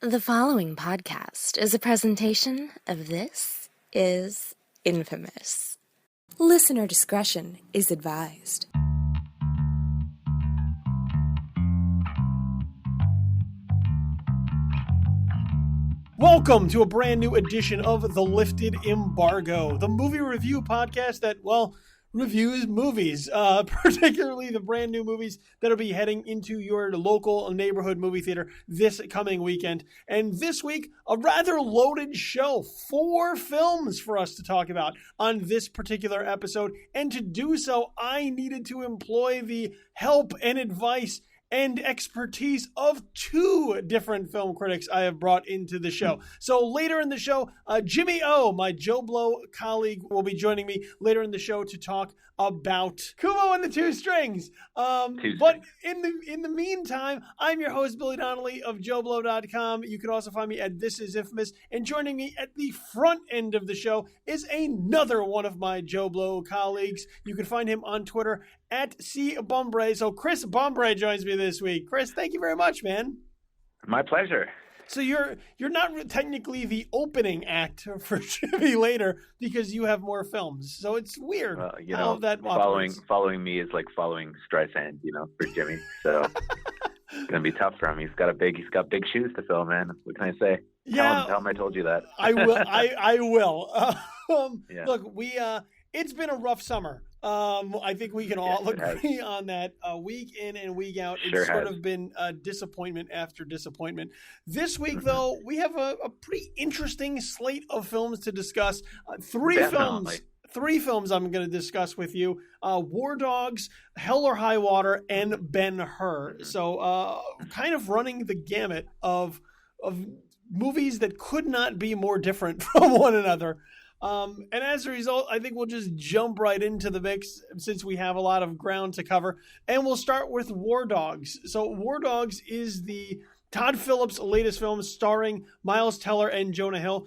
The following podcast is a presentation of This Is Infamous. Listener discretion is advised. Welcome to a brand new edition of The Lifted Embargo, the movie review podcast that, reviews movies, particularly the brand new movies that will be heading into your local neighborhood movie theater this coming weekend. And this week, a rather loaded show. 4 films for us to talk about on this particular episode. And to do so, I needed to employ the help and advice and expertise of 2 different film critics I have brought into the show. So later in the show, Jimmy O, my Joe Blow colleague, will be joining me later in the show to talk about Kubo and the Two Strings. But in the meantime, I'm your host, Billy Donnelly of JoeBlow.com. You can also find me at This Is Infamous. And joining me at the front end of the show is another one of my Joe Blow colleagues. You can find him on Twitter at Bumbray. So Chris Bumbray joins me this week. Chris, thank you very much, man. My pleasure. So you're not technically the opening act for Jimmy later because you have more films. So it's weird. Well, how that following me is like following Streisand, for Jimmy. So it's gonna be tough for him. He's got big shoes to fill, man. What can I say? Yeah, tell him I told you that. I will. I will. Yeah. Look, it's been a rough summer. I think we can all agree on that. Week in and week out, it's sort of been disappointment after disappointment. This week, though, we have a pretty interesting slate of films to discuss. Three films I'm going to discuss with you. War Dogs, Hell or High Water, and Ben-Hur. So kind of running the gamut of movies that could not be more different from one another. And as a result, I think we'll just jump right into the mix since we have a lot of ground to cover. And we'll start with War Dogs. So War Dogs is the Todd Phillips' latest film starring Miles Teller and Jonah Hill,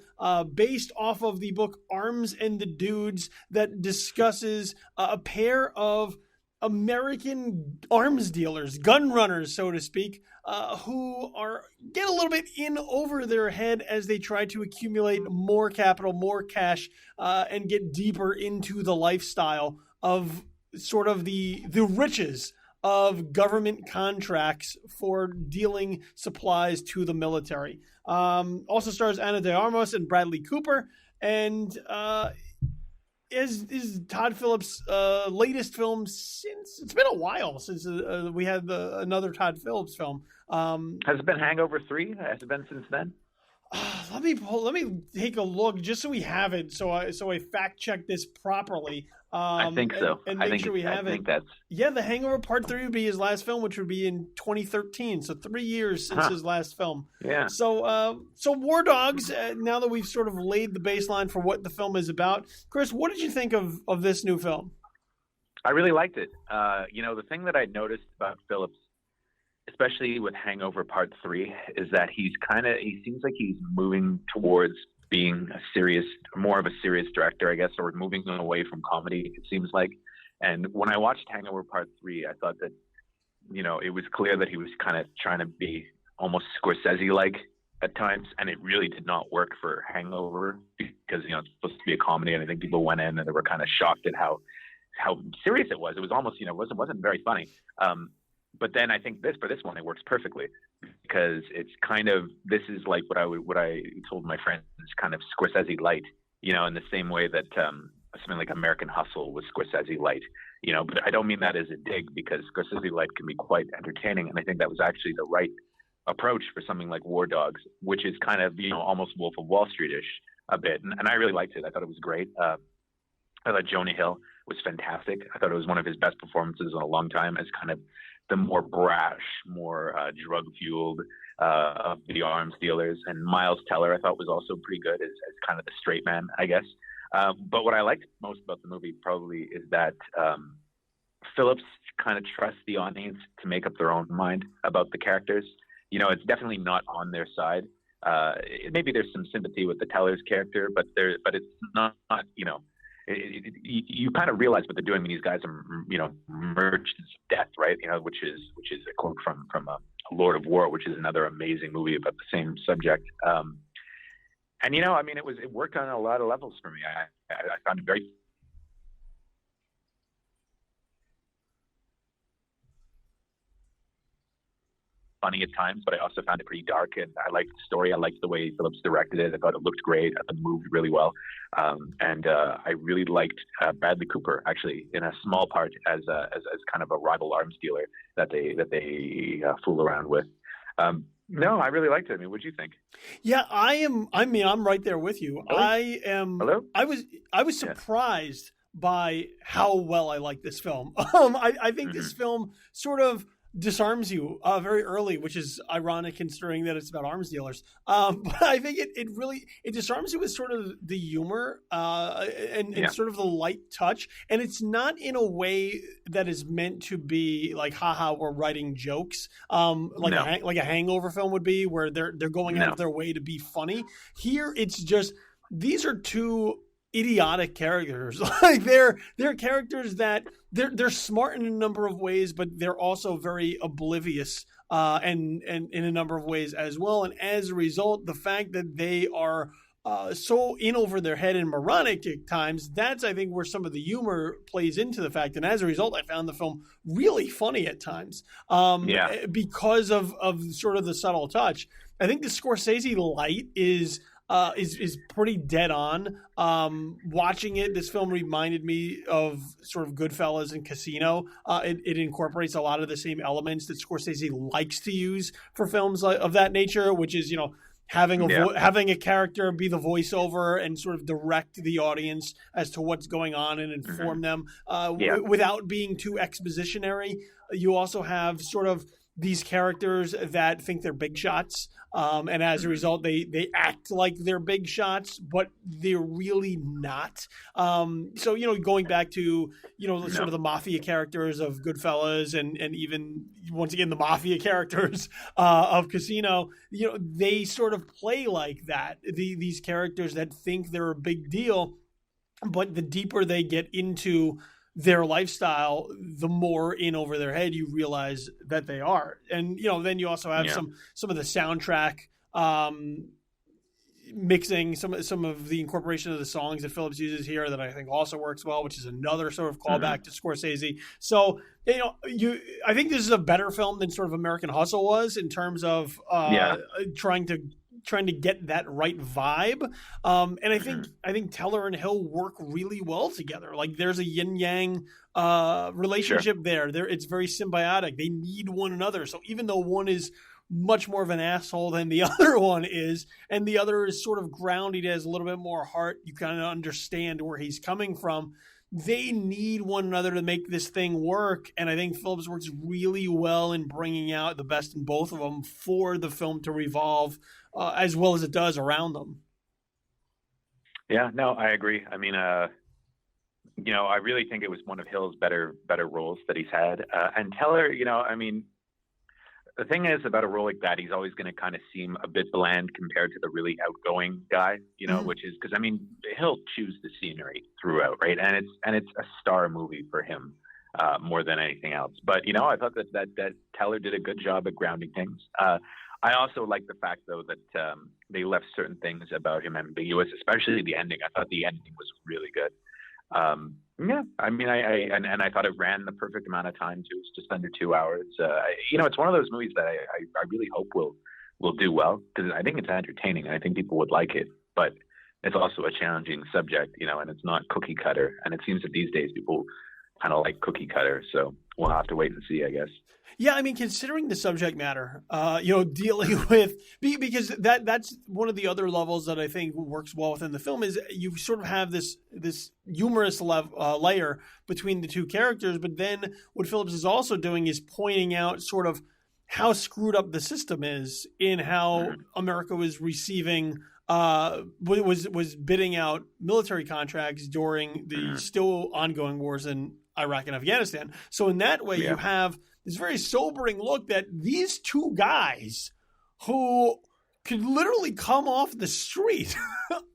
based off of the book Arms and the Dudes, that discusses a pair of American arms dealers, gun runners, so to speak, who get a little bit in over their head as they try to accumulate more capital, more cash, and get deeper into the lifestyle of sort of the riches of government contracts for dealing supplies to the military. Also stars Ana de Armas and Bradley Cooper, and is Todd Phillips' latest film since it's been a while since we had another Todd Phillips film. Has it been Hangover 3? Has it been since then? Let me take a look just so we have it. So I fact check this properly. I think so. And make sure we have it. Yeah, The Hangover Part 3 would be his last film, which would be in 2013. So 3 years since his last film. Yeah. So War Dogs, now that we've sort of laid the baseline for what the film is about, Chris, what did you think of this new film? I really liked it. The thing that I noticed about Phillips, especially with Hangover Part 3, is that he seems like he's moving towards being more of a serious director, I guess, or moving away from comedy, it seems like. And when I watched Hangover Part 3, I thought that, it was clear that he was kind of trying to be almost Scorsese-like at times, and it really did not work for Hangover because, it's supposed to be a comedy, and I think people went in and they were kind of shocked at how serious it was. It was almost, it wasn't very funny. But then I think for this one, it works perfectly because it's kind of, this is like what I told my friends, kind of Scorsese light, in the same way that something like American Hustle was Scorsese light, but I don't mean that as a dig because Scorsese light can be quite entertaining. And I think that was actually the right approach for something like War Dogs, which is kind of, almost Wolf of Wall Street-ish a bit. And I really liked it. I thought it was great. I thought Jonah Hill was fantastic. I thought it was one of his best performances in a long time as kind of the more brash, more drug-fueled of the arms dealers. And Miles Teller, I thought, was also pretty good as kind of the straight man, I guess. But what I liked most about the movie probably is that Phillips kind of trusts the audience to make up their own mind about the characters. It's definitely not on their side. Maybe there's some sympathy with the Teller's character, but it's not, you kind of realize what they're doing when these guys are, merchants of death, right? Which is a quote from Lord of War, which is another amazing movie about the same subject. And it worked on a lot of levels for me. I found it very funny at times, but I also found it pretty dark, and I liked the story. I liked the way Phillips directed it. I thought it looked great. I thought it moved really well. And I really liked Bradley Cooper, actually, in a small part as kind of a rival arms dealer that they fool around with. No, I really liked it. I mean, what'd you think? Yeah, I'm right there with you. Really? Hello? I was surprised by how well I like this film. I think this film sort of disarms you very early, which is ironic considering that it's about arms dealers. But I think it disarms you with sort of the humor and sort of the light touch. And it's not in a way that is meant to be like, haha, we're writing jokes, like a Hangover film would be, where they're going out of their way to be funny. Here, it's just, these are two idiotic characters. Like they're characters that they're smart in a number of ways, but they're also very oblivious and in a number of ways as well. And as a result, the fact that they are so in over their head and moronic at times, that's, I think, where some of the humor plays into the fact. And as a result, I found the film really funny at times because of sort of the subtle touch. I think the Scorsese light is pretty dead on. Watching it, this film reminded me of sort of Goodfellas and Casino. It incorporates a lot of the same elements that Scorsese likes to use for films of that nature, which is, having a character be the voiceover and sort of direct the audience as to what's going on and inform them without being too expositionary. You also have sort of these characters that think they're big shots. And as a result, they act like they're big shots, but they're really not. So, going back to, sort of the mafia characters of Goodfellas and even, once again, the mafia characters of Casino, they sort of play like that. These characters that think they're a big deal, but the deeper they get into their lifestyle, the more in over their head you realize that they are. And, then you also have some of the soundtrack mixing, some of the incorporation of the songs that Phillips uses here that I think also works well, which is another sort of callback to Scorsese. So, I think this is a better film than sort of American Hustle was in terms of trying to get that right vibe. And I think Teller and Hill work really well together. Like there's a yin yang relationship there. It's very symbiotic. They need one another. So even though one is much more of an asshole than the other one is, and the other is sort of grounded, has a little bit more heart, you kind of understand where he's coming from. They need one another to make this thing work, and I think Phillips works really well in bringing out the best in both of them for the film to revolve as well as it does around them. Yeah, no, I agree. I mean, I really think it was one of Hill's better roles that he's had. And Teller, the thing is about a role like that, he's always going to kind of seem a bit bland compared to the really outgoing guy, which is because, Hill chews the scenery throughout, right? And it's a star movie for him more than anything else. But, I thought that Teller did a good job at grounding things. I also like the fact, though, that they left certain things about him ambiguous, especially the ending. I thought the ending was really good. I thought it ran the perfect amount of time too. It's just under 2 hours. It's one of those movies that I really hope will do well, because I think it's entertaining. I think people would like it, but it's also a challenging subject, and it's not cookie cutter. And it seems that these days people kind of like cookie cutter. So we'll have to wait and see, I guess. Yeah, considering the subject matter, dealing with, because that's one of the other levels that I think works well within the film, is you sort of have this humorous layer between the two characters, but then what Phillips is also doing is pointing out sort of how screwed up the system is in how America was receiving was bidding out military contracts during the still ongoing wars in Iraq and Afghanistan. So in that way, you have this very sobering look that these two guys who could literally come off the street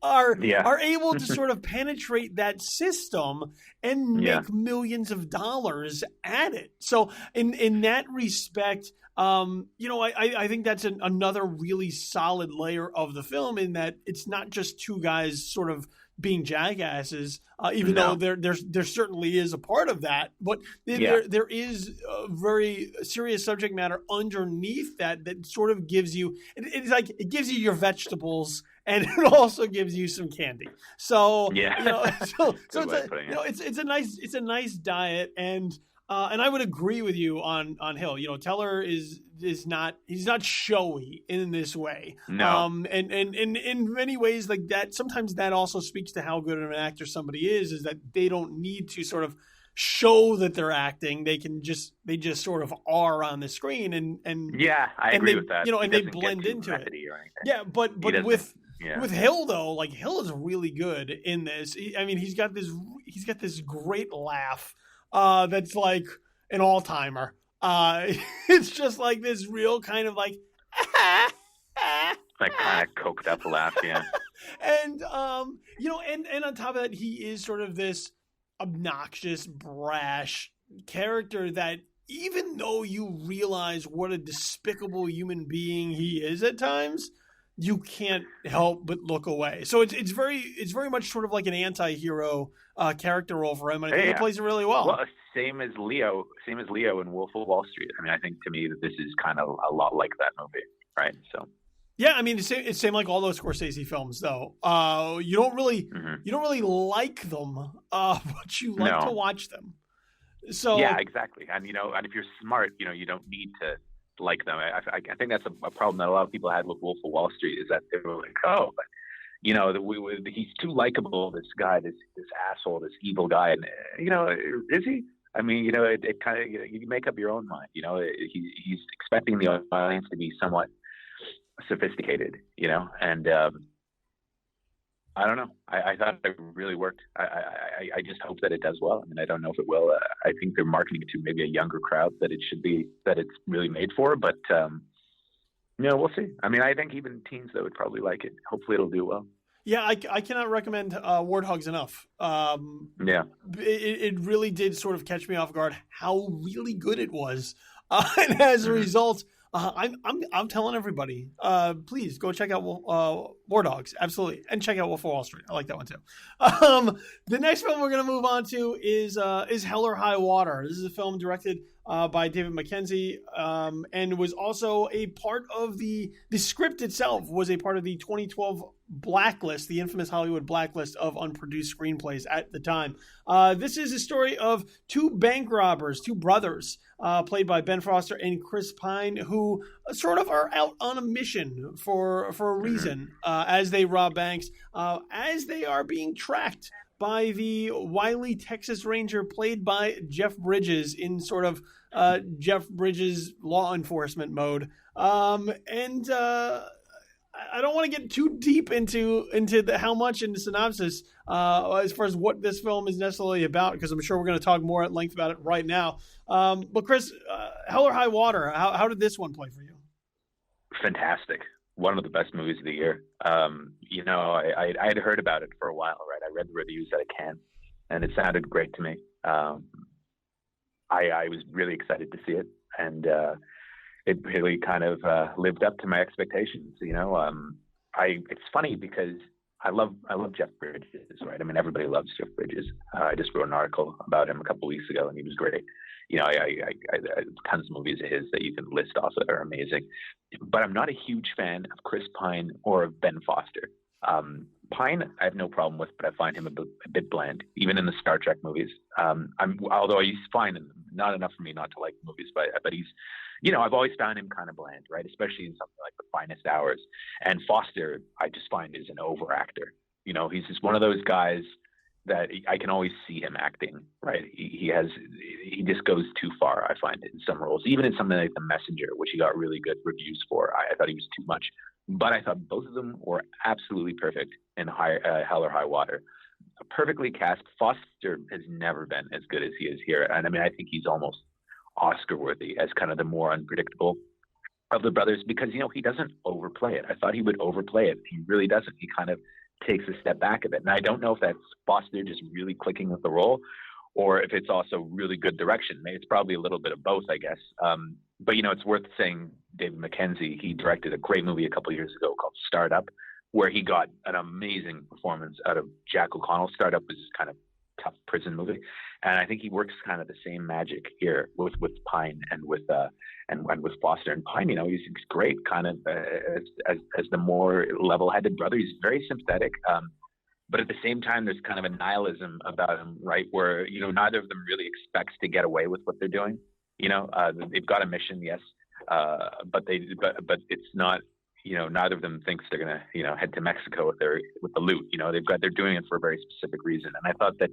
are able to sort of penetrate that system and make millions of dollars at it. So in that respect, I think that's another really solid layer of the film, in that it's not just two guys sort of being jackasses, even though there certainly is a part of that, but there is a very serious subject matter underneath that sort of gives you, it's like it gives you your vegetables and it also gives you some candy. So it's a nice diet, and I would agree with you on Hill. Teller is not, he's not showy in this way. No. And in many ways like that, sometimes that also speaks to how good of an actor somebody is that they don't need to sort of show that they're acting. They just sort of are on the screen, and I agree with that. And they blend into it. Yeah, but with Hill though, like Hill is really good in this. He's got this great laugh that's like an all-timer. It's just like this real kind of like like kind of coked up laugh, yeah. And and on top of that, he is sort of this obnoxious, brash character that, even though you realize what a despicable human being he is at times, you can't help but look away. So it's very much sort of like an anti-hero character role for him, and I think he plays it really well. Well, same as Leo in Wolf of Wall Street. I think to me that this is kind of a lot like that movie, right? So. Yeah, it's same like all those Scorsese films, though. You don't really like them, but you like to watch them. So yeah, exactly. And and if you're smart, you don't need to like them. I think that's a problem that a lot of people had with Wolf of Wall Street, is that they were like, oh, but he's too likable. This guy, this asshole, this evil guy, and is he? It kind of you make up your own mind. He's expecting the audience to be somewhat sophisticated, and I don't know. I thought it really worked. I just hope that it does well. I don't know if it will. I think they're marketing it to maybe a younger crowd that it's really made for, but we'll see. I think even teens though would probably like it. Hopefully it'll do well. Yeah, I cannot recommend Warthogs enough. It really did sort of catch me off guard how really good it was, and as a result, I'm telling everybody, please go check out War Dogs, absolutely, and check out Wolf of Wall Street. I like that one too. The next film we're going to move on to is Hell or High Water. This is a film directed by David Mackenzie, and was also a part of the script itself was a part of the 2012 blacklist, the infamous Hollywood blacklist of unproduced screenplays at the time. This is a story of two bank robbers, two brothers, played by Ben Foster and Chris Pine, who sort of are out on a mission for a reason, as they rob banks, as they are being tracked by the wily Texas Ranger played by Jeff Bridges in sort of Jeff Bridges law enforcement mode. I don't want to get too deep into how much in the synopsis as far as what this film is necessarily about, because I'm sure we're going to talk more at length about it right now. But Chris, Hell or High Water, how did this one play for you? Fantastic. One of the best movies of the year. I had heard about it for a while, right? I read the reviews at Cannes, and it sounded great to me. I was really excited to see it, and it really kind of lived up to my expectations. It's funny because I love Jeff Bridges, right? Everybody loves Jeff Bridges. I just wrote an article about him a couple of weeks ago, and he was great. I tons of movies of his that you can list off that are amazing. But I'm not a huge fan of Chris Pine or of Ben Foster. Pine, I have no problem with, but I find him a bit bland, even in the Star Trek movies. Although he's fine in them, not enough for me not to like movies, but he's, I've always found him kind of bland, right? Especially in something like The Finest Hours. And Foster, I just find is an over actor. He's just one of those guys that I can always see him acting, right? He just goes too far, I find, in some roles. Even in something like The Messenger, which he got really good reviews for, I thought he was too much. But I thought both of them were absolutely perfect in Hell or High Water. Perfectly cast. Foster has never been as good as he is here. And I think he's almost Oscar-worthy as kind of the more unpredictable of the brothers, because, he doesn't overplay it. I thought he would overplay it. He really doesn't. He kind of takes a step back a bit. And I don't know if that's Foster just really clicking with the role, or if it's also really good direction. Maybe it's probably a little bit of both, I guess. But, it's worth saying David Mackenzie, he directed a great movie a couple of years ago called Startup, where he got an amazing performance out of Jack O'Connell. Startup was kind of tough prison movie, and I think he works kind of the same magic here with Pine and with Foster. And Pine, he's great, kind of as the more level-headed brother. He's very sympathetic, but at the same time, there's kind of a nihilism about him, right? Where neither of them really expects to get away with what they're doing. They've got a mission, yes, but it's not. Neither of them thinks they're gonna head to Mexico with the loot. They're doing it for a very specific reason. And I thought that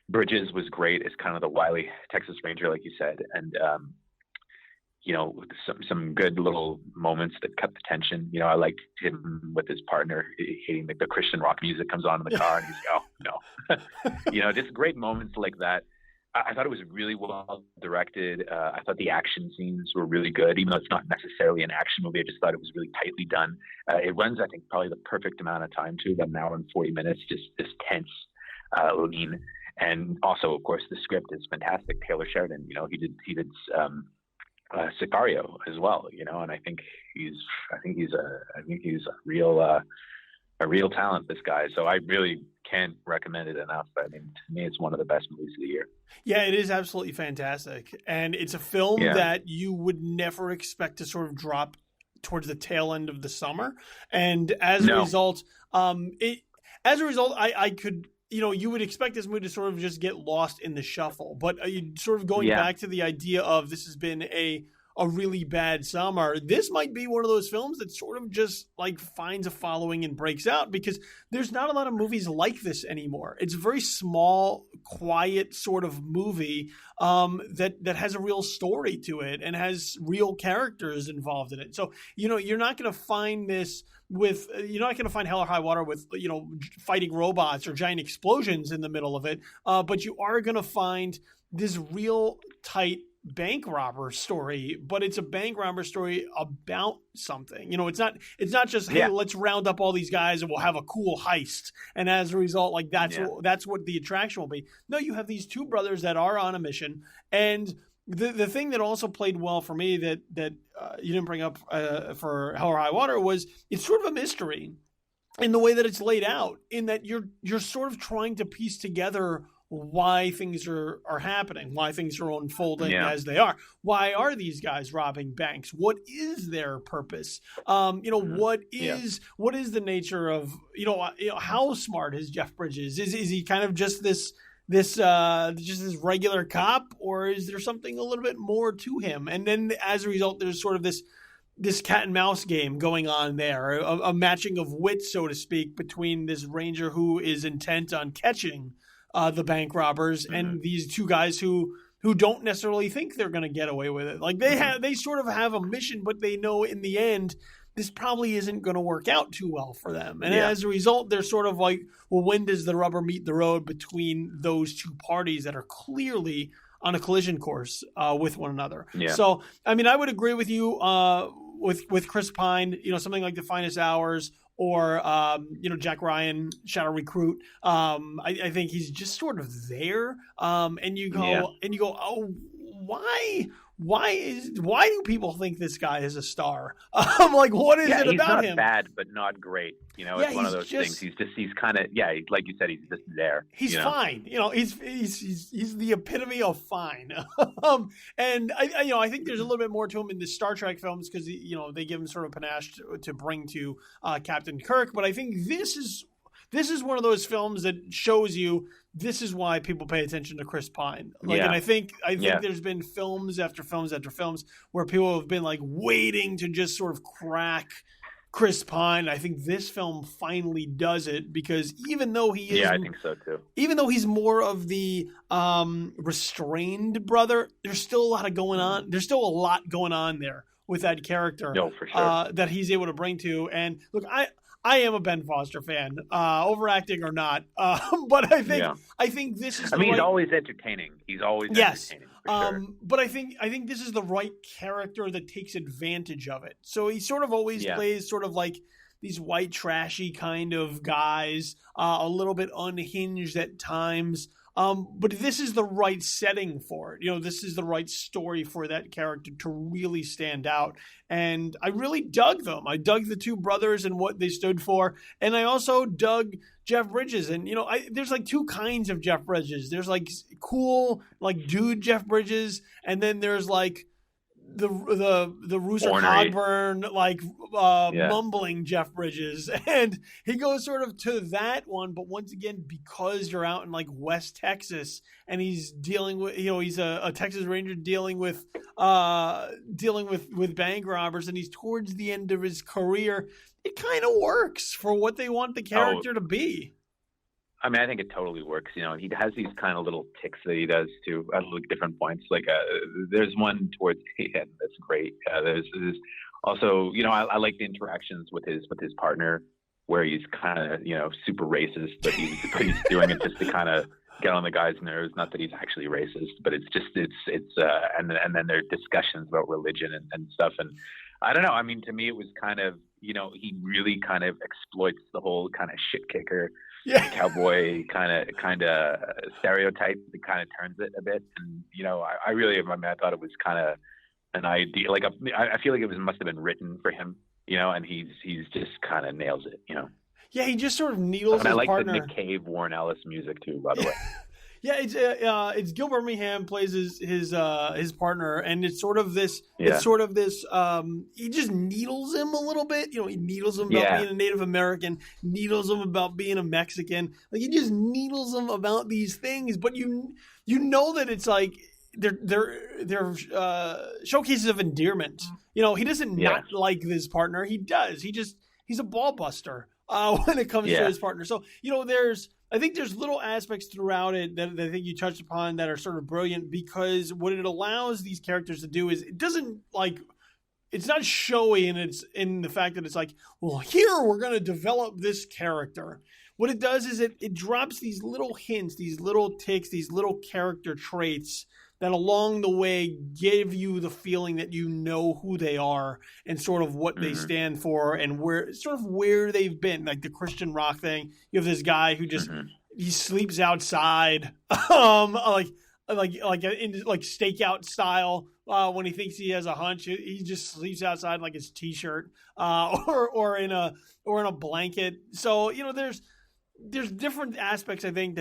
Bridges was great as kind of the wily Texas Ranger, like you said, and some good little moments that kept the tension. I liked him with his partner hating the Christian rock music comes on in the car, and he's like, oh no, just great moments like that. I thought it was really well directed. I thought the action scenes were really good, even though it's not necessarily an action movie. I just thought it was really tightly done. It runs, I think, probably the perfect amount of time too, about an hour and 40 minutes, just this tense, lean. And also, of course, the script is fantastic. Taylor Sheridan, he did Sicario as well, and I think he's a real talent, this guy. So I really can't recommend it enough. I mean, to me, it's one of the best movies of the year. Yeah, it is absolutely fantastic. And it's a film that you would never expect to sort of drop towards the tail end of the summer. And as a result, I could, you would expect this movie to sort of just get lost in the shuffle. But sort of going back to the idea of this has been a really bad summer, this might be one of those films that sort of just like finds a following and breaks out, because there's not a lot of movies like this anymore. It's a very small, quiet sort of movie that has a real story to it and has real characters involved in it. So, you're not going to find this you're not going to find Hell or High Water with, fighting robots or giant explosions in the middle of it. But you are going to find this real tight bank robber story, but it's a bank robber story about something. It's not just, hey, let's round up all these guys and we'll have a cool heist. And as a result, like that's what the attraction will be. No, you have these two brothers that are on a mission. And the thing that also played well for me that you didn't bring up for Hell or High Water was it's sort of a mystery in the way that it's laid out, in that you're sort of trying to piece together why things are happening, why things are unfolding as they are. Why are these guys robbing banks? What is their purpose? What is the nature of, how smart is Jeff Bridges? Is he kind of just this regular cop, or is there something a little bit more to him? And then as a result, there's sort of this cat and mouse game going on there, a matching of wits, so to speak, between this ranger who is intent on catching the bank robbers and these two guys who don't necessarily think they're going to get away with it. Like they sort of have a mission, but they know in the end this probably isn't going to work out too well for them. And as a result, they're sort of like, well, when does the rubber meet the road between those two parties that are clearly on a collision course with one another? Yeah. So, I mean, I would agree with you with Chris Pine, something like The Finest Hours, or Jack Ryan, Shadow Recruit. I think he's just sort of there. And you go, oh, why do people think this guy is a star? I'm like, what is it about him? He's not bad, but not great. It's one of those things. He's kind of, like you said, he's just there. He's fine. He's the epitome of fine. And I think there's a little bit more to him in the Star Trek films, because they give him sort of panache to bring to Captain Kirk. But I think this is one of those films that shows you this is why people pay attention to Chris Pine. And I think there's been films after films after films where people have been like waiting to just sort of crack Chris Pine. I think this film finally does it, because even though he is, I think so too. Even though he's more of the restrained brother, there's still a lot going on. There's still a lot going on there with that character. No, for sure. That he's able to bring to. And look, I am a Ben Foster fan, overacting or not. But I think this is. I mean, he's always entertaining. He's always entertaining. Sure. But I think this is the right character that takes advantage of it. So he sort of always plays sort of like these white trashy kind of guys, a little bit unhinged at times. But this is the right setting for it. This is the right story for that character to really stand out. And I really dug them. I dug the two brothers and what they stood for. And I also dug Jeff Bridges. And, there's like two kinds of Jeff Bridges. There's like cool, like dude Jeff Bridges. And then there's like the Rooster Cogburn, like mumbling Jeff Bridges, and he goes sort of to that one. But once again, because you're out in like West Texas, and he's dealing with, he's a Texas Ranger dealing with bank robbers, and he's towards the end of his career. It kind of works for what they want the character to be. I mean, I think it totally works. He has these kind of little ticks that he does too at different points. Like there's one towards the end that's great. There's also, I like the interactions with his partner, where he's kind of, super racist, but he's doing it just to kind of get on the guy's nerves. Not that he's actually racist, but it's and then there are discussions about religion and stuff. And I don't know. I mean, to me, it was kind of, he really kind of exploits the whole kind of shit kicker. Cowboy kind of stereotype that kind of turns it a bit. And, I thought it was kind of an idea. Like, I feel like it must have been written for him, and he's just kind of nails it, Yeah, he just sort of needles his partner. I like the Nick Cave, Warren Ellis music too, by the way. Yeah, it's Gil Birmingham plays his partner, and it's sort of this. Yeah. It's sort of this. He just needles him a little bit. He needles him about being a Native American, needles him about being a Mexican. Like, he just needles him about these things, but you know that it's like they're showcases of endearment. He doesn't not like this partner. He does. He's a ball buster when it comes to his partner. So I think there's little aspects throughout it that I think you touched upon that are sort of brilliant, because what it allows these characters to do is it's not showy, and it's in the fact that it's like, well, here we're going to develop this character. What it does is it drops these little hints, these little ticks, these little character traits that along the way give you the feeling that you know who they are and sort of what they stand for and where they've been. Like the Christian rock thing, you have this guy who just he sleeps outside, like stakeout style. When he thinks he has a hunch, he just sleeps outside like his t-shirt, or in a blanket. So there's different aspects, I think,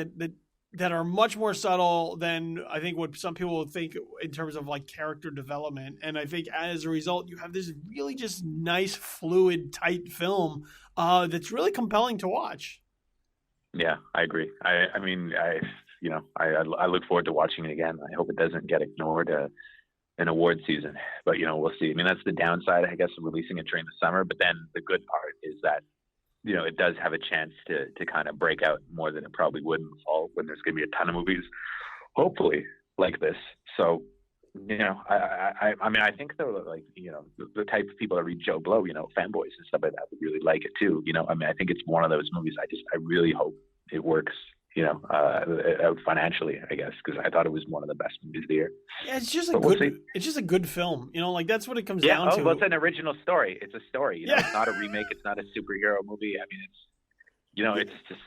that are much more subtle than I think what some people would think in terms of like character development. And I think as a result, you have this really just nice, fluid, tight film that's really compelling to watch. Yeah, I agree. I mean, I look forward to watching it again. I hope it doesn't get ignored in award season, but we'll see. I mean, that's the downside, I guess, of releasing it during the summer. But then the good part is that it does have a chance to kind of break out more than it probably would in the fall, when there's going to be a ton of movies, hopefully, like this. So, I mean, I think though, like, the type of people that read Joe Blow, fanboys and stuff like that would really like it too. I mean, I think it's one of those movies. I really hope it works, financially, I guess, because I thought it was one of the best movies of the year. Yeah, it's just a good film. Like, that's what it comes down to. Well, it's an original story. It's a story. It's not a remake. It's not a superhero movie. I mean, it's just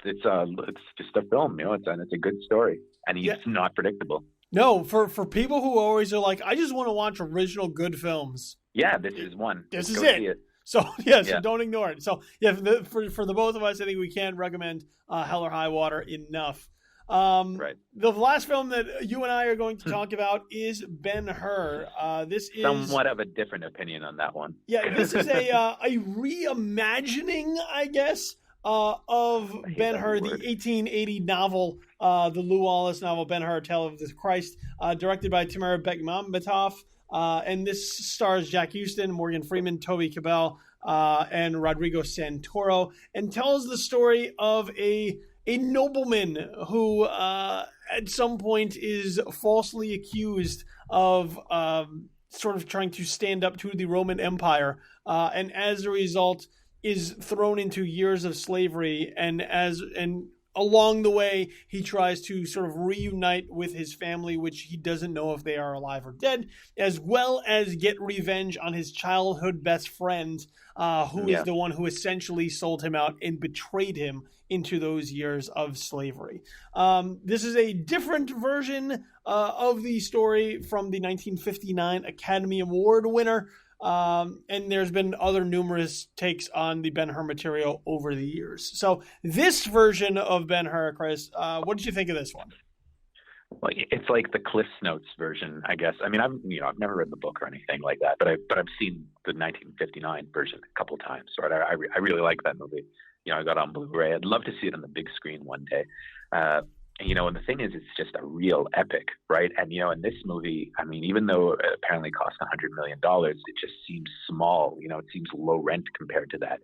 a film. It's a good story, and it's not predictable. No, for people who always are like, I just want to watch original good films. Yeah, this is one. This is it. So, so don't ignore it. So, for the both of us, I think we can't recommend Hell or High Water enough. Right. The last film that you and I are going to talk about is Ben-Hur. This is somewhat of a different opinion on that one. Yeah, this is a reimagining, I guess, of Ben-Hur, the 1880 novel, the Lew Wallace novel, Ben-Hur, Tale of the Christ, directed by Tamara Bekmambetoff. And this stars Jack Houston, Morgan Freeman, Toby Cabell, and Rodrigo Santoro, and tells the story of a nobleman who at some point is falsely accused of sort of trying to stand up to the Roman Empire, and as a result is thrown into years of slavery, and along the way, he tries to sort of reunite with his family, which he doesn't know if they are alive or dead, as well as get revenge on his childhood best friend, who is the one who essentially sold him out and betrayed him into those years of slavery. This is a different version of the story from the 1959 Academy Award winner. And there's been other numerous takes on the Ben-Hur material over the years. So this version of Ben-Hur, Chris, what did you think of this one? Well, it's like the Cliff's Notes version, I guess. I mean, I've never read the book or anything like that, but I've seen the 1959 version a couple of times. Right, I really like that movie. I got on Blu-ray. I'd love to see it on the big screen one day. And the thing is, it's just a real epic, right? And, in this movie, I mean, even though it apparently cost $100 million, it just seems small. It seems low rent compared to that.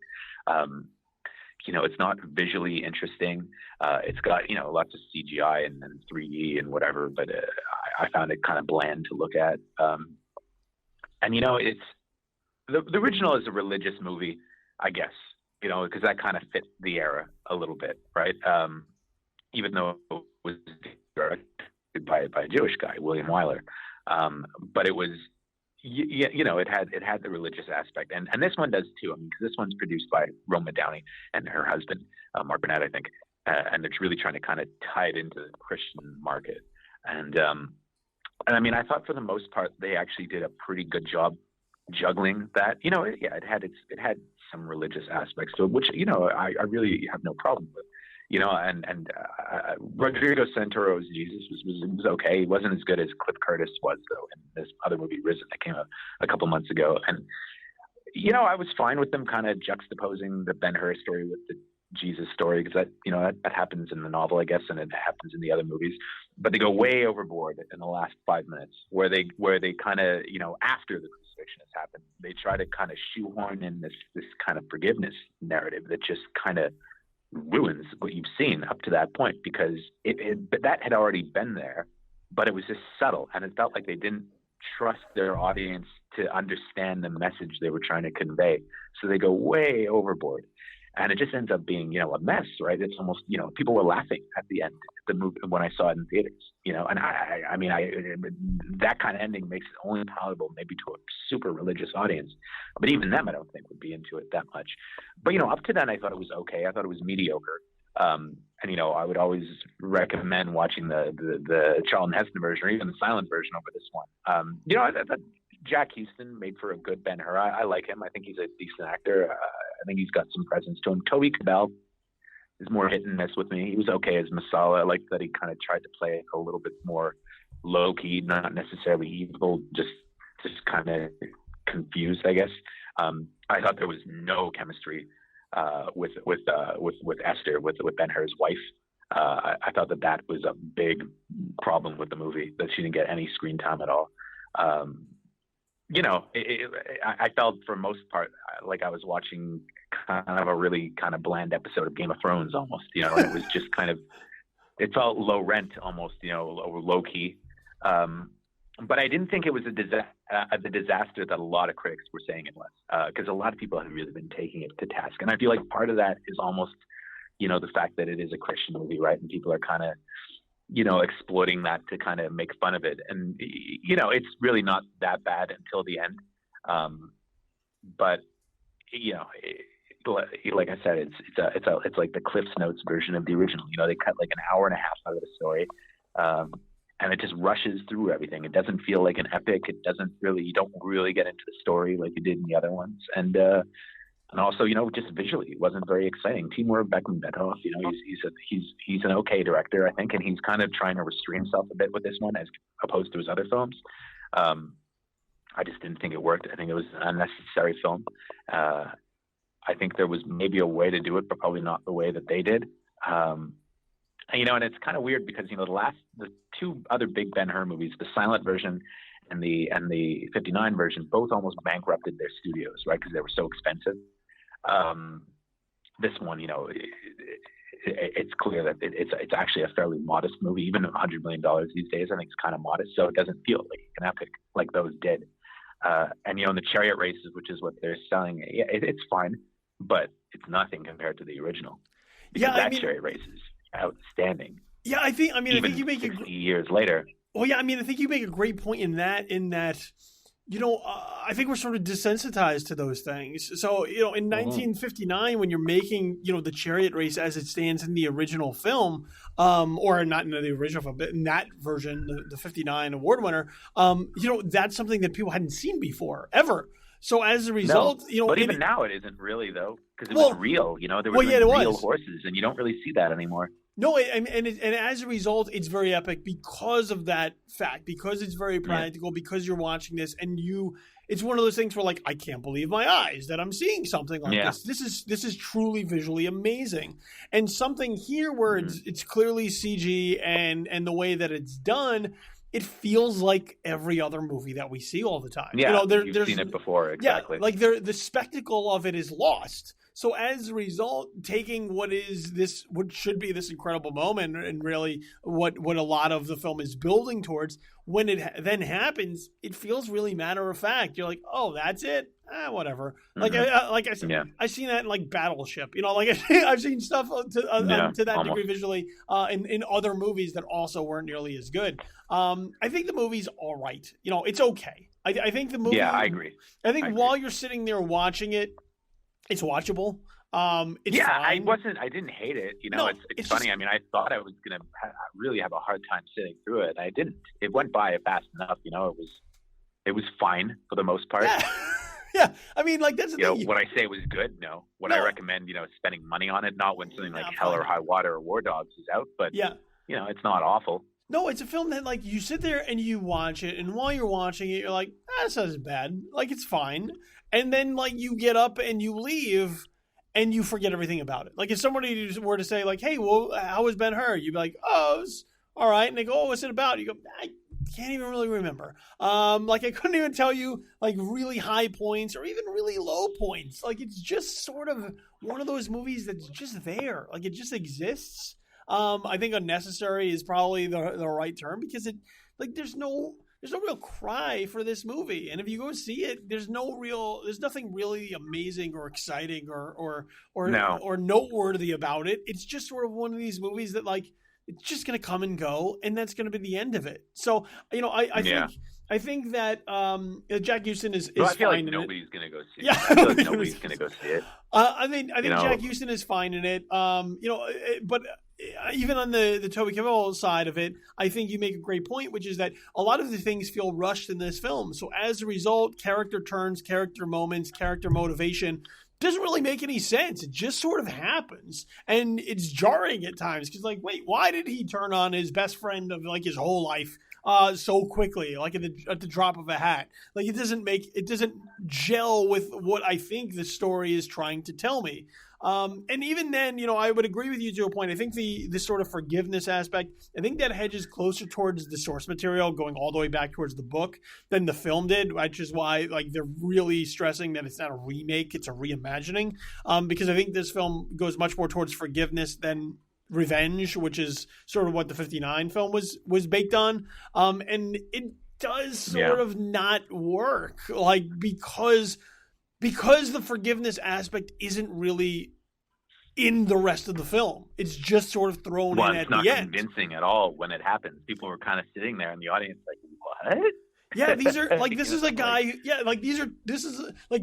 It's not visually interesting. It's got, lots of CGI and 3D and whatever, but I found it kind of bland to look at. It's the original is a religious movie, I guess, because that kind of fit the era a little bit, right? Even though it was directed by a Jewish guy, William Wyler, but it was, it had the religious aspect, and this one does too. I mean, because this one's produced by Roma Downey and her husband, Mark Burnett, I think, and it's really trying to kind of tie it into the Christian market. And I mean, I thought for the most part they actually did a pretty good job juggling that. It had some religious aspects to it, which I really have no problem with. Rodrigo Santoro's Jesus was okay. He wasn't as good as Cliff Curtis was, though, in this other movie, Risen, that came out a couple months ago. And, I was fine with them kind of juxtaposing the Ben-Hur story with the Jesus story, because that happens in the novel, I guess, and it happens in the other movies. But they go way overboard in the last 5 minutes, where they kind of, after the crucifixion has happened, they try to kind of shoehorn in this kind of forgiveness narrative that just kind of ruins what you've seen up to that point, because that had already been there, but it was just subtle, and it felt like they didn't trust their audience to understand the message they were trying to convey, so they go way overboard, and it just ends up being a mess, right? It's almost people were laughing at the end of the movie when I saw it in theaters, and I mean that kind of ending makes it only palatable maybe to a super religious audience, but even them I don't think would be into it that much. But up to then I thought it was okay. I thought it was mediocre. And I would always recommend watching the Charlton Heston version or even the silent version over this one. I thought Jack Houston made for a good Ben-Hur. I like him. I think he's a decent actor. I think he's got some presence to him. Toby Cabell is more hit and miss with me. He was okay as Masala. I like that he kind of tried to play it a little bit more low key, not necessarily evil, just kind of confused, I guess. I thought there was no chemistry with Esther, with Ben-Hur's wife. I thought that was a big problem with the movie, that she didn't get any screen time at all. I felt for most part like I was watching kind of a really kind of bland episode of Game of Thrones almost, and it was just kind of, it felt low rent almost, or low key. But I didn't think it was the disaster that a lot of critics were saying it was, because a lot of people have really been taking it to task. And I feel like part of that is almost, the fact that it is a Christian movie, right? And people are kind of, exploiting that to kind of make fun of it. And, it's really not that bad until the end. But, like I said, it's like the Cliff's Notes version of the original. They cut like an hour and a half out of the story. And it just rushes through everything. It doesn't feel like an epic. You don't really get into the story like you did in the other ones. And also, just visually, it wasn't very exciting. Timur Bekmambetov, he's an okay director, I think, and he's kind of trying to restrain himself a bit with this one as opposed to his other films. I just didn't think it worked. I think it was an unnecessary film. I think there was maybe a way to do it, but probably not the way that they did. And it's kind of weird because, the two other big Ben-Hur movies, the silent version and the 59 version, both almost bankrupted their studios, right? Because they were so expensive. This one, it's clear that it's actually a fairly modest movie. Even $100 million these days, I think it's kind of modest. So it doesn't feel like an epic like those did. And, in the chariot races, which is what they're selling, it's fine, but it's nothing compared to the original. Chariot races, outstanding. Yeah, I think you make 60 years later. Well, yeah, I think you make a great point in that, I think we're sort of desensitized to those things. So, in 1959, when you're making, the chariot race as it stands in the original film, or not in the original film, but in that version, the 59 award winner, that's something that people hadn't seen before, ever. So as a result, but even now it isn't really, though, because it was real. There were real horses, and you don't really see that anymore. No, and as a result, it's very epic because of that fact, because it's very practical, because you're watching this, and it's one of those things where, like, I can't believe my eyes that I'm seeing something like this. This is truly visually amazing, and something here where it's clearly CG and the way that it's done. It feels like every other movie that we see all the time. Yeah, you've seen it before, exactly. Yeah, like the spectacle of it is lost. So as a result, taking what should be this incredible moment, and really what a lot of the film is building towards, when it then happens, it feels really matter of fact. You're like, oh, that's it. Whatever. Mm-hmm. I've seen that in like Battleship. I've seen stuff to that degree visually in other movies that also weren't nearly as good. I think the movie's all right. It's okay. I think the movie. Yeah, I agree. I think while you're sitting there watching it, it's watchable. It's fine. I didn't hate it. It's funny. Just, I thought I was going to really have a hard time sitting through it. I didn't. It went by fast enough. It was fine for the most part. Yeah. That's the thing. When I say it was good, no. Would I recommend, spending money on it? Not when something like Hell or High Water or War Dogs is out, but it's not awful. No, it's a film that, like, you sit there and you watch it, and while you're watching it, you're like, this isn't bad. Like, it's fine. And then, like, you get up and you leave, and you forget everything about it. Like, if somebody were to say, like, hey, well, how was Ben-Hur? You'd be like, oh, it was all right. And they go, oh, what's it about? You go, I can't even really remember. I couldn't even tell you, like, really high points or even really low points. Like, it's just sort of one of those movies that's just there. Like, it just exists. I think unnecessary is probably the right term, because there's no real cry for this movie, and if you go see it, there's nothing really amazing or exciting or noteworthy about it. It's just sort of one of these movies that, like, it's just going to come and go, and that's going to be the end of it. So I think that Jack Houston is I feel fine. Like nobody's going to go see it. Yeah, I feel like nobody's going to go see it. I think Jack Houston is fine in it. But even on the Toby Kebbell side of it, I think you make a great point, which is that a lot of the things feel rushed in this film. So as a result, character turns, character moments, character motivation doesn't really make any sense. It just sort of happens, and it's jarring at times, because, like, wait, why did he turn on his best friend of, like, his whole life so quickly, like at the drop of a hat? Like, it doesn't gel with what I think the story is trying to tell me. And even then, I would agree with you to a point. I think the sort of forgiveness aspect, I think that hedges closer towards the source material, going all the way back towards the book, than the film did, which is why, like, they're really stressing that it's not a remake, it's a reimagining. Because I think this film goes much more towards forgiveness than revenge, which is sort of what the 59 film was baked on. And it does sort of not work, like, because the forgiveness aspect isn't really in the rest of the film. It's just sort of thrown in at the end. It's not convincing at all when it happens. People were kind of sitting there in the audience like, what? Yeah, these are like, this is a guy. Yeah, like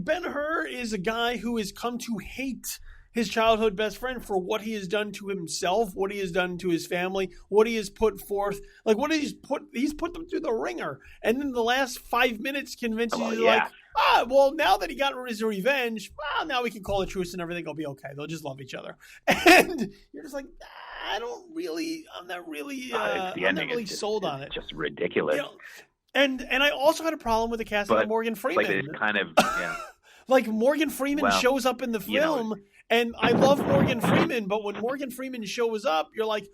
Ben-Hur is a guy who has come to hate his childhood best friend for what he has done to himself, what he has done to his family, what he has put forth, like what he's put them through the ringer. And then the last 5 minutes convinces you, like, well, now that he got his revenge, well, now we can call a truce and everything will be okay. They'll just love each other. And you're just like, I'm not really sold on it. It's just ridiculous. And I also had a problem with the casting of Morgan Freeman. Like, it's kind of, like, Morgan Freeman shows up in the film, and I love Morgan Freeman, but when Morgan Freeman shows up, you're like,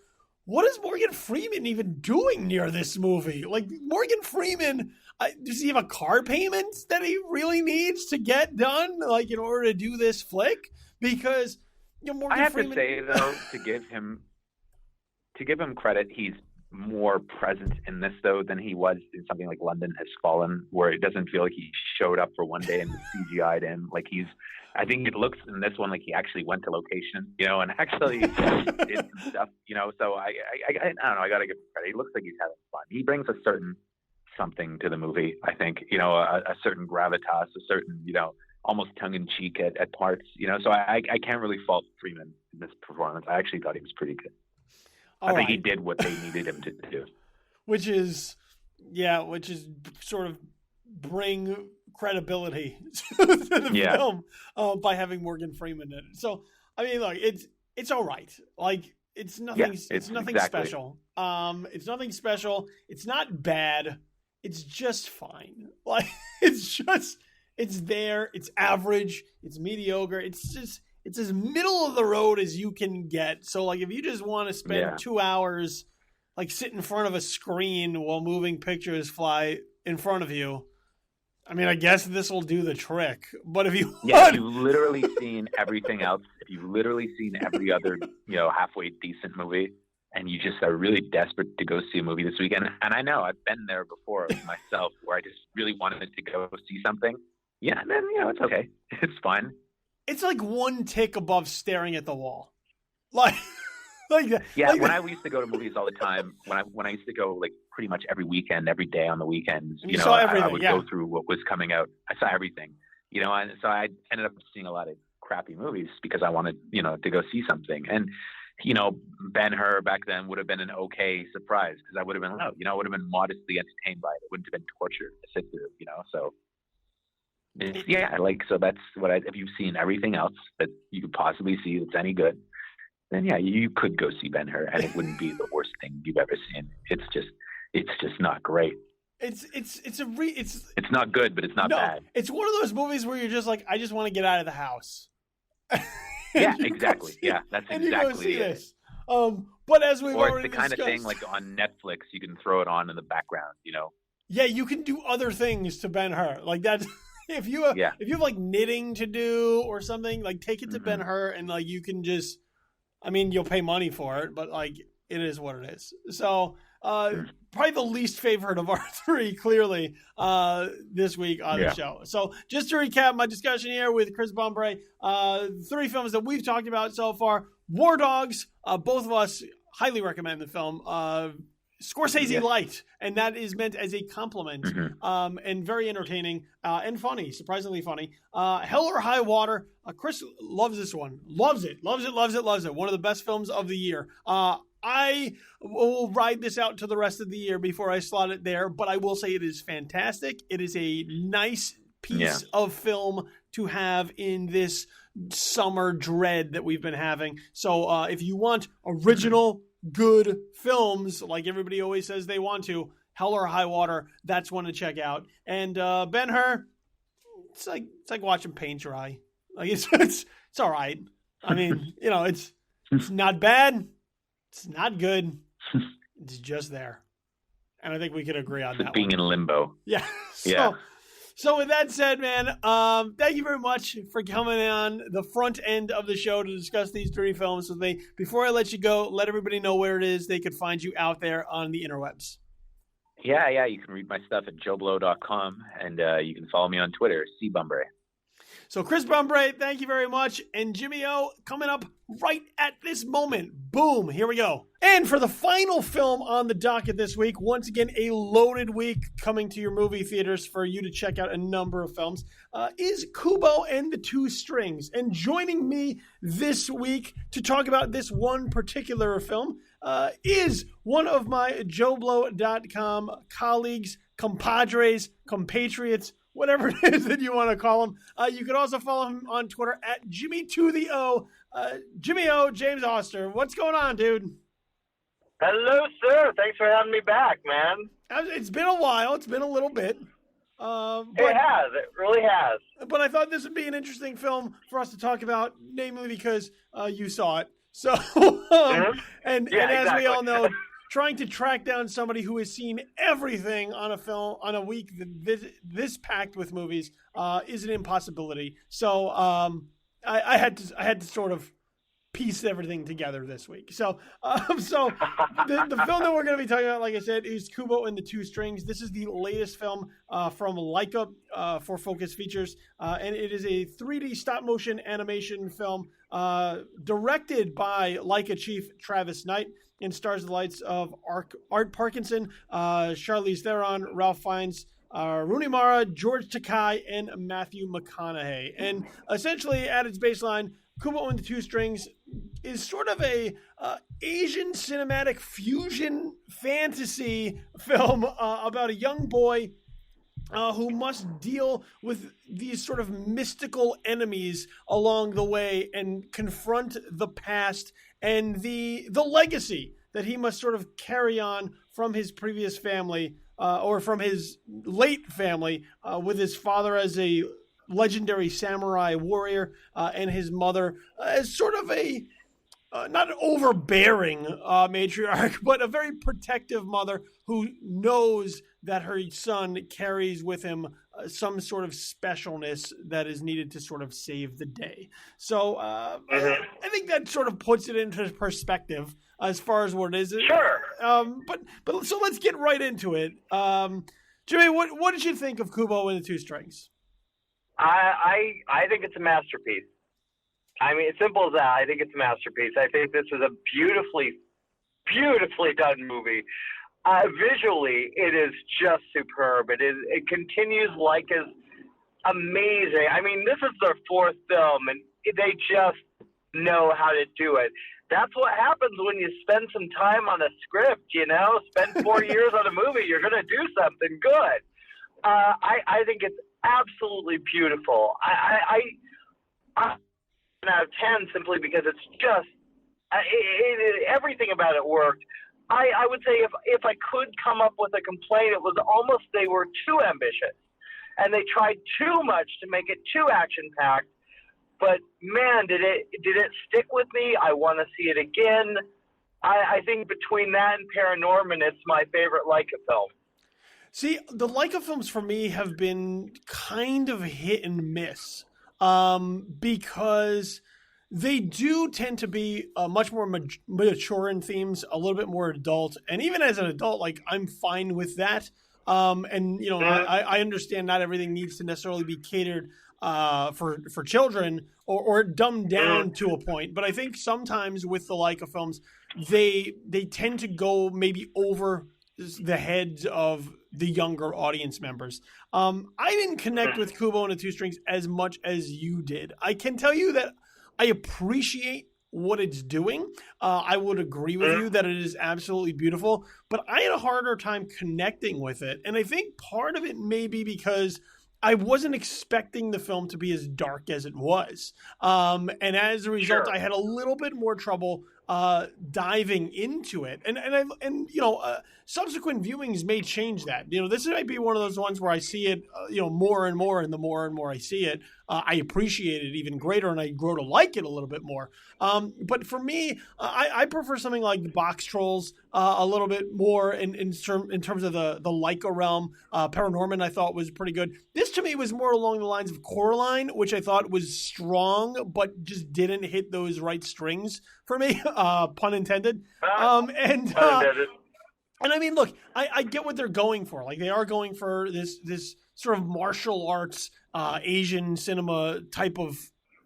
what is Morgan Freeman even doing near this movie? Like, Morgan Freeman, does he have a car payment that he really needs to get done, like, in order to do this flick? Because, Morgan Freeman... I have to say, though, to give him credit, he's more present in this though than he was in something like London Has Fallen, where it doesn't feel like he showed up for one day and CGI'd in. Like I think it looks in this one like he actually went to location, and actually did some stuff, So I don't know. I gotta give him credit. He looks like he's having fun. He brings a certain something to the movie. I think, a certain gravitas, a certain, almost tongue in cheek at parts, So I can't really fault Freeman in this performance. I actually thought he was pretty good. I think he did what they needed him to do. Which is sort of bring credibility to the film by having Morgan Freeman in it. So, I mean, look, it's all right. Like, it's nothing. Yeah, it's nothing exactly. Special. It's nothing special. It's not bad. It's just fine. Like, it's there. It's average. It's mediocre. It's as middle of the road as you can get. So, like, if you just want to spend 2 hours, like, sit in front of a screen while moving pictures fly in front of you, I mean, I guess this will do the trick. But if you if you've literally seen everything else, if you've literally seen every other, halfway decent movie, and you just are really desperate to go see a movie this weekend, and I know I've been there before myself, where I just really wanted to go see something. Yeah, then it's okay. It's fine. It's like one tick above staring at the wall. Like when I used to go to movies all the time, when I used to go like pretty much every weekend, every day on the weekends, I would go through what was coming out. I saw everything, and so I ended up seeing a lot of crappy movies because I wanted, to go see something. And, Ben-Hur back then would have been an okay surprise because I would have been, I would have been modestly entertained by it. It wouldn't have been torture to sit through, so. So that's what if you've seen everything else that you could possibly see that's any good, then you could go see Ben-Hur and it wouldn't be the worst thing you've ever seen. It's just not great. It's not good, but it's not bad. It's one of those movies where you're just like, I just want to get out of the house. Yeah, exactly. Yeah, that's exactly it. This. But as we've already it's the kind of thing like on Netflix, you can throw it on in the background, Yeah, you can do other things to Ben-Hur. Like that's if you have like knitting to do or something, like take it to Ben-Hur and like you can just, I mean, you'll pay money for it, but like it is what it is. So probably the least favorite of our three, clearly, this week on the show. So just to recap my discussion here with Chris Bumbray, 3 films that we've talked about so far. War Dogs, both of us highly recommend the film. Scorsese Light, and that is meant as a compliment, and very entertaining and funny, surprisingly funny. Hell or High Water, Chris loves this one. Loves it. One of the best films of the year. I will ride this out to the rest of the year before I slot it there, but I will say it is fantastic. It is a nice piece of film to have in this summer dread that we've been having. So if you want original good films, like everybody always says they want to, Hell or High Water, that's one to check out. And Ben-Hur, it's like watching paint dry. Like it's all right. I mean, it's not bad. It's not good. It's just there. And I think we can agree on that. Being in limbo. Yeah. So with that said, man, thank you very much for coming on the front end of the show to discuss these 3 films with me. Before I let you go, let everybody know where it is they could find you out there on the interwebs. Yeah. You can read my stuff at joeblow.com, and you can follow me on Twitter, cbumbray. So Chris Bumbray, thank you very much. And Jimmy O coming up right at this moment. Boom, here we go. And for the final film on the docket this week, once again, a loaded week coming to your movie theaters for you to check out a number of films, is Kubo and the Two Strings. And joining me this week to talk about this one particular film is one of my JoeBlow.com colleagues, compadres, compatriots, whatever it is that you want to call him. You can also follow him on Twitter at Jimmy to the O. Jimmy O, James Oster. What's going on, dude? Hello, sir. Thanks for having me back, man. It's been a while. It's been a little bit. It has. It really has. But I thought this would be an interesting film for us to talk about, namely because you saw it. So, and as we all know, trying to track down somebody who has seen everything on a film on a week this packed with movies is an impossibility. So I had to sort of piece everything together this week. So the film that we're going to be talking about, like I said, is Kubo and the Two Strings. This is the latest film from Leica for Focus Features, and it is a 3D stop-motion animation film directed by Leica chief Travis Knight and stars the lights of Art Parkinson, Charlize Theron, Ralph Fiennes, Rooney Mara, George Takei, and Matthew McConaughey. And essentially, at its baseline, Kubo and the Two Strings is sort of a Asian cinematic fusion fantasy film about a young boy who must deal with these sort of mystical enemies along the way and confront the past and the legacy that he must sort of carry on from his previous family or from his late family with his father as a legendary samurai warrior and his mother as sort of a not an overbearing matriarch, but a very protective mother who knows that her son carries with him some sort of specialness that is needed to sort of save the day. So I think that sort of puts it into perspective as far as what it is. Sure. But so let's get right into it. Jimmy, what did you think of Kubo and the Two Strings? I think it's a masterpiece. I mean, it's simple as that. I think it's a masterpiece. I think this is a beautifully done movie. Visually, it is just superb. It continues Leica's amazing. I mean, this is their fourth film, and they just know how to do it. That's what happens when you spend some time on a script, Spend 4 years on a movie, you're going to do something good. I think it's absolutely beautiful. I'm out of 10 simply because it's just everything about it worked. I would say if I could come up with a complaint, it was almost they were too ambitious and they tried too much to make it too action-packed. But man, did it stick with me? I want to see it again. I think between that and Paranorman, it's my favorite Leica film. See, the Leica films for me have been kind of hit and miss because they do tend to be much more mature in themes, a little bit more adult. And even as an adult, like, I'm fine with that. I understand not everything needs to necessarily be catered for children or dumbed down to a point. But I think sometimes with the Leica films, they tend to go maybe over the heads of the younger audience members. I didn't connect with Kubo and the Two Strings as much as you did. I can tell you that I appreciate what it's doing. I would agree with you that it is absolutely beautiful, but I had a harder time connecting with it. And I think part of it may be because I wasn't expecting the film to be as dark as it was. And as a result, I had a little bit more trouble diving into it. And subsequent viewings may change that. This might be one of those ones where I see it, more and more, and the more and more I see it, I appreciate it even greater, and I grow to like it a little bit more. But for me, I prefer something like the Box Trolls a little bit more in terms of the Leica realm. Paranorman I thought was pretty good. This to me was more along the lines of Coraline, which I thought was strong, but just didn't hit those right strings for me, pun intended. And I mean, look, I get what they're going for. Like, they are going for this sort of martial arts, Asian cinema type of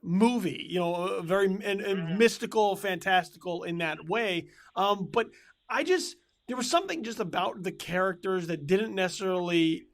movie, very and mystical, fantastical in that way. But there was something just about the characters that didn't necessarily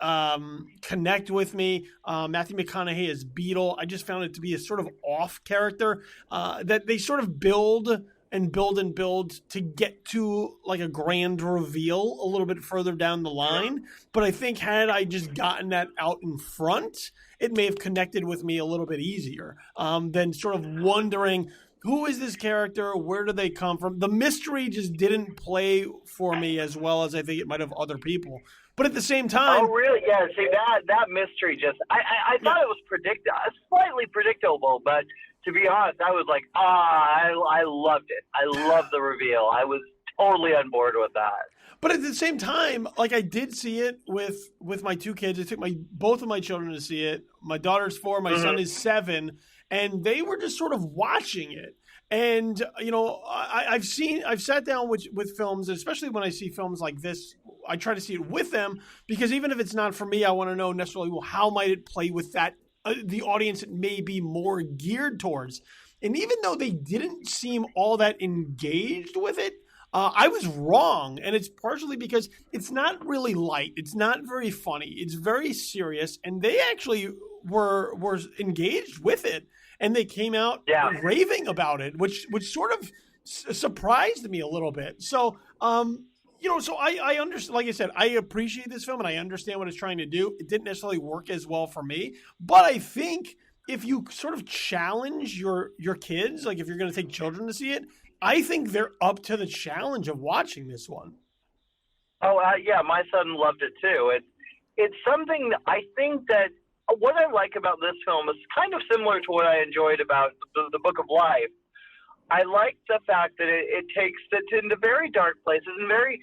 connect with me. Matthew McConaughey as Beetle, I just found it to be a sort of off character that they sort of build to get to like a grand reveal a little bit further down the line. But I think had I just gotten that out in front, it may have connected with me a little bit easier than sort of wondering, who is this character? Where do they come from? The mystery just didn't play for me as well as I think it might have other people. But at the same time... Oh, really? Yeah, see, that mystery just... I thought it was slightly predictable, but to be honest, I was like, I loved it. I loved the reveal. I was totally on board with that. But at the same time, like, I did see it with my two kids. I took both of my children to see it. My daughter's 4, my son is 7, and they were just sort of watching it. And, I've sat down with films, especially when I see films like this, I try to see it with them, because even if it's not for me, I want to know necessarily, well, how might it play with that, the audience it may be more geared towards. And even though they didn't seem all that engaged with it, I was wrong. And it's partially because it's not really light. It's not very funny. It's very serious. And they actually were engaged with it. And they came out raving about it, which sort of surprised me a little bit. So, so I understand, like I said, I appreciate this film and I understand what it's trying to do. It didn't necessarily work as well for me, but I think if you sort of challenge your kids, like if you're going to take children to see it, I think they're up to the challenge of watching this one. Oh, yeah, my son loved it too. It's something that I think that what I like about this film is kind of similar to what I enjoyed about the Book of Life. I like the fact that it takes it into very dark places and very,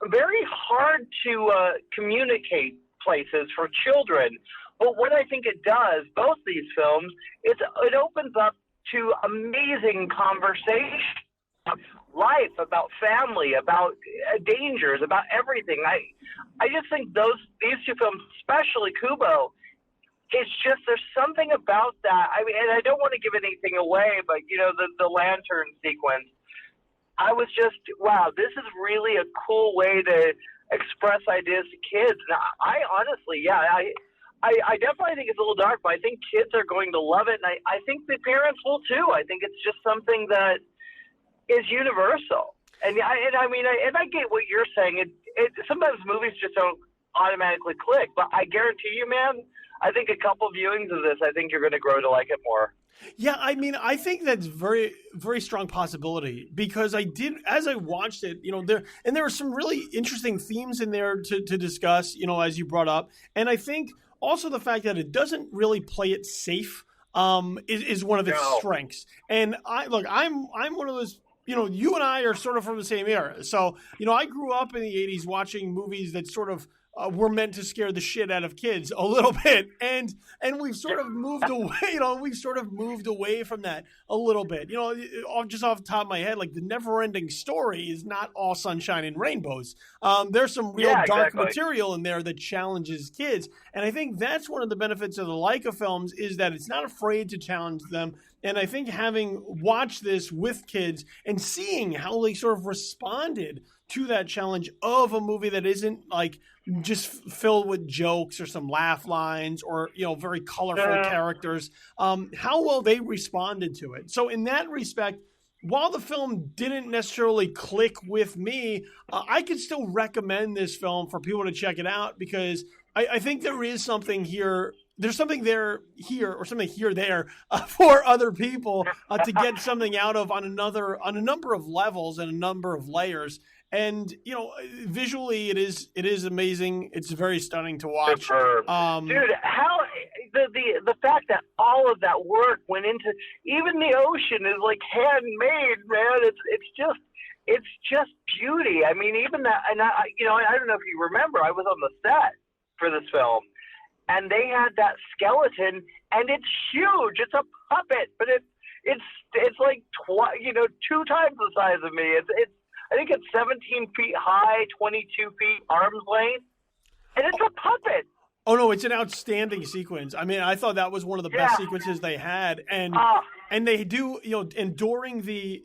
very hard to communicate places for children. But what I think it does, both these films, it opens up to amazing conversation about life, about family, about dangers, about everything. I just think these two films, especially Kubo, it's just there's something about that. I mean, and I don't want to give anything away, but the lantern sequence, I was just, wow, this is really a cool way to express ideas to kids. And I honestly, I definitely think it's a little dark, but I think kids are going to love it, and I think the parents will too. I think it's just something that is universal. And I get what you're saying. It sometimes movies just don't automatically click, but I guarantee you, man, I think a couple viewings of this, I think you're going to grow to like it more. Yeah, I mean, I think that's very, very strong possibility, because as I watched it, there were some really interesting themes in there to discuss, as you brought up. And I think also the fact that it doesn't really play it safe is one of its strengths. And I'm one of those, you and I are sort of from the same era. So, I grew up in the 80s watching movies that sort of were meant to scare the shit out of kids a little bit, and we've sort of moved away, from that a little bit. Just off the top of my head, like the Never-Ending Story is not all sunshine and rainbows. There's some real dark material in there that challenges kids, and I think that's one of the benefits of the Leica films is that it's not afraid to challenge them. And I think having watched this with kids and seeing how they sort of responded to that challenge of a movie that isn't like just filled with jokes or some laugh lines or, very colorful characters, how well they responded to it. So in that respect, while the film didn't necessarily click with me, I could still recommend this film for people to check it out, because I think there is something here. There's something there for other people to get something out of on a number of levels and a number of layers. And visually, it is amazing. It's very stunning to watch. Dude, how the fact that all of that work went into even the ocean is like handmade, man. It's just beauty. I mean, even that, and I don't know if you remember, I was on the set for this film, and they had that skeleton, and it's huge. It's a puppet, but it's like 2 times the size of me. I think it's 17 feet high, 22 feet arm's length, and it's a puppet. Oh no, it's an outstanding sequence. I mean, I thought that was one of the best sequences they had, and they do, and during the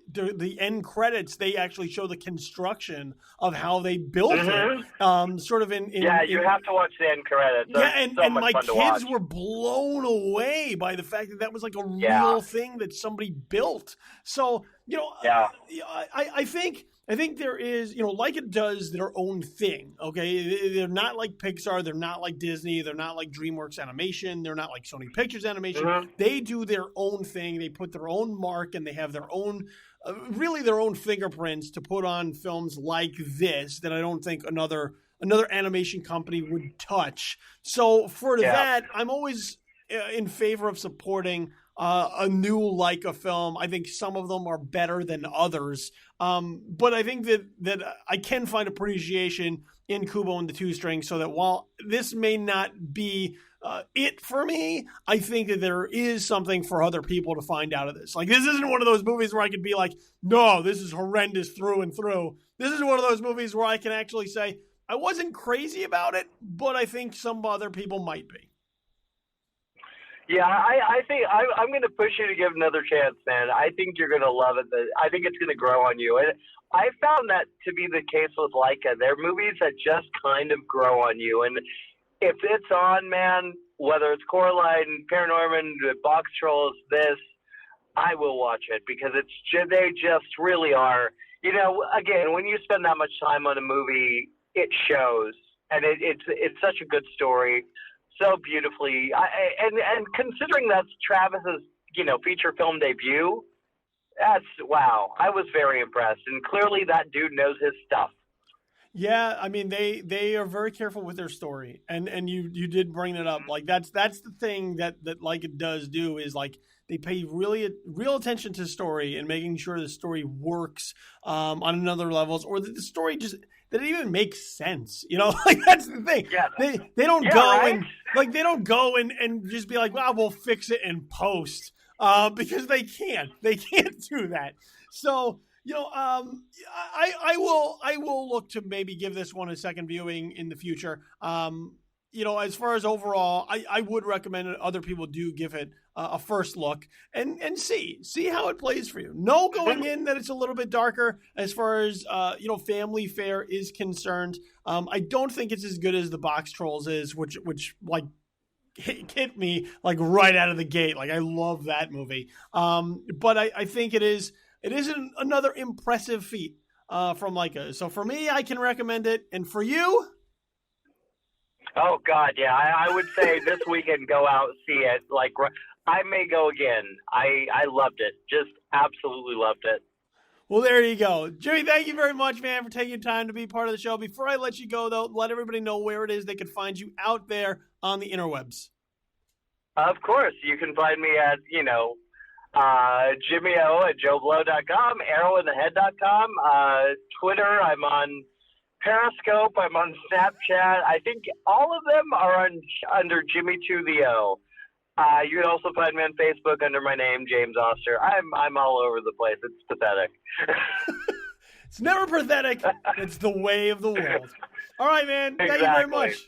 end credits, they actually show the construction of how they built it. Sort of in you have to watch the end credits. And my kids were blown away by the fact that was like a real thing that somebody built. So I think there is, Leica does their own thing, okay? They're not like Pixar. They're not like Disney. They're not like DreamWorks Animation. They're not like Sony Pictures Animation. They do their own thing. They put their own mark, and they have their own, really their own fingerprints to put on films like this that I don't think another animation company would touch. So for that, I'm always in favor of supporting a new Laika film. I think some of them are better than others. But I think that I can find appreciation in Kubo and the Two Strings, so that while this may not be it for me, I think that there is something for other people to find out of this. Like, this isn't one of those movies where I could be like, no, this is horrendous through and through. This is one of those movies where I can actually say, I wasn't crazy about it, but I think some other people might be. Yeah, I think I'm going to push you to give another chance, man. I think you're going to love it. I think it's going to grow on you. And I found that to be the case with Laika. They're movies that just kind of grow on you. And if it's on, man, whether it's Coraline, Paranorman, Box Trolls, this, I will watch it because they just really are. You know, again, when you spend that much time on a movie, it shows, and it's such a good story, so beautifully. And considering that's Travis's, feature film debut, that's wow. I was very impressed, and clearly that dude knows his stuff. Yeah, I mean they are very careful with their story, and you did bring it up. Like that's the thing that like it does do is like they pay real attention to story and making sure the story works on another levels, or that the story just that it even makes sense. Like that's the thing. Yeah. They don't go right? They don't go and just be like, well, we'll fix it in post because they can't do that. So. I will look to maybe give this one a second viewing in the future. As far as overall, I would recommend that other people do give it a first look and see how it plays for you. Know going in that it's a little bit darker as far as, family fare is concerned. I don't think it's as good as the Box Trolls is, which like hit me like right out of the gate. Like I love that movie. But I think it is another impressive feat from Laika. So for me, I can recommend it. And for you? Oh, God, yeah. I would say this weekend, go out and see it. Like, I may go again. I loved it. Just absolutely loved it. Well, there you go. Jimmy, thank you very much, man, for taking time to be part of the show. Before I let you go, though, let everybody know where it is they can find you out there on the interwebs. Of course. You can find me at, Jimmy O at JoeBlow.com, arrowinthehead.com, Twitter, I'm on Periscope, I'm on Snapchat. I think all of them are under Jimmy to the O. You can also find me on Facebook under my name, James Oster. I'm all over the place. It's pathetic. It's never pathetic. It's the way of the world. All right, man. Thank you very much.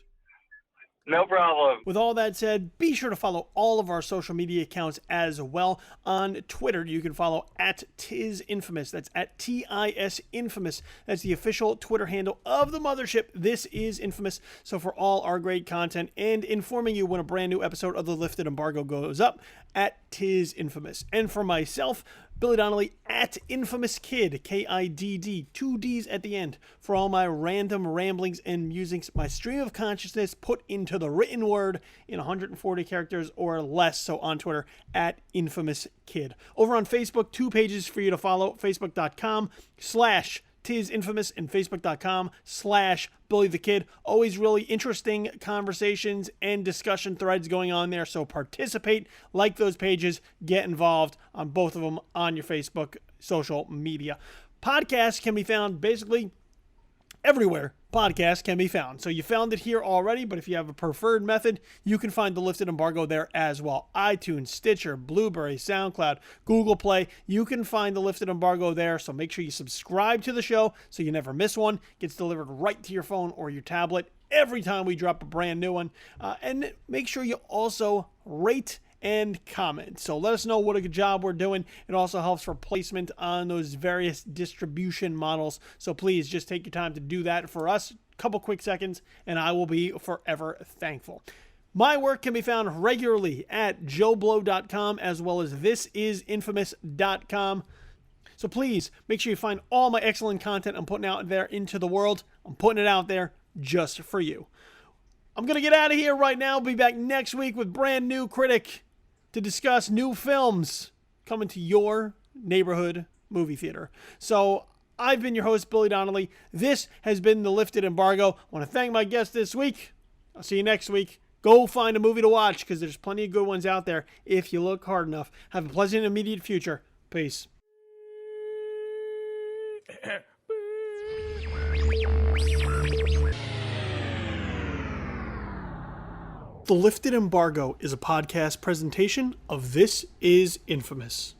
No problem. With all that said, be sure to follow all of our social media accounts as well. On Twitter, you can follow at @TizInfamous. That's at TIS-Infamous. That's the official Twitter handle of the mothership. This is Infamous. So for all our great content and informing you when a brand new episode of The Lifted Embargo goes up, at @TizInfamous. And for myself, Billy Donnelly, at Infamous Kid, KIDD, 2 Ds at the end, for all my random ramblings and musings, my stream of consciousness put into the written word in 140 characters or less. So on Twitter, at Infamous Kid. Over on Facebook, 2 pages for you to follow, facebook.com/TizInfamous and facebook.com/Billy the Kid. Always really interesting conversations and discussion threads going on there. So participate, like those pages, get involved on both of them on your Facebook social media. Podcasts can be found basically everywhere podcasts can be found. So you found it here already, but if you have a preferred method, you can find The Lifted Embargo there as well. iTunes, Stitcher, Blueberry, SoundCloud, Google Play. You can find The Lifted Embargo there, so make sure you subscribe to the show so you never miss one. It gets delivered right to your phone or your tablet every time we drop a brand new one. And make sure you also rate and comment. So let us know what a good job we're doing. It also helps for placement on those various distribution models. So please just take your time to do that for us. A couple quick seconds, and I will be forever thankful. My work can be found regularly at joeblow.com as well as thisisinfamous.com. So please make sure you find all my excellent content I'm putting out there into the world. I'm putting it out there just for you. I'm going to get out of here right now. I'll be back next week with brand new critic to discuss new films coming to your neighborhood movie theater. So I've been your host, Billy Donnelly. This has been The Lifted Embargo. I want to thank my guest this week. I'll see you next week. Go find a movie to watch because there's plenty of good ones out there if you look hard enough. Have a pleasant immediate future. Peace. The Lifted Embargo is a podcast presentation of This Is Infamous.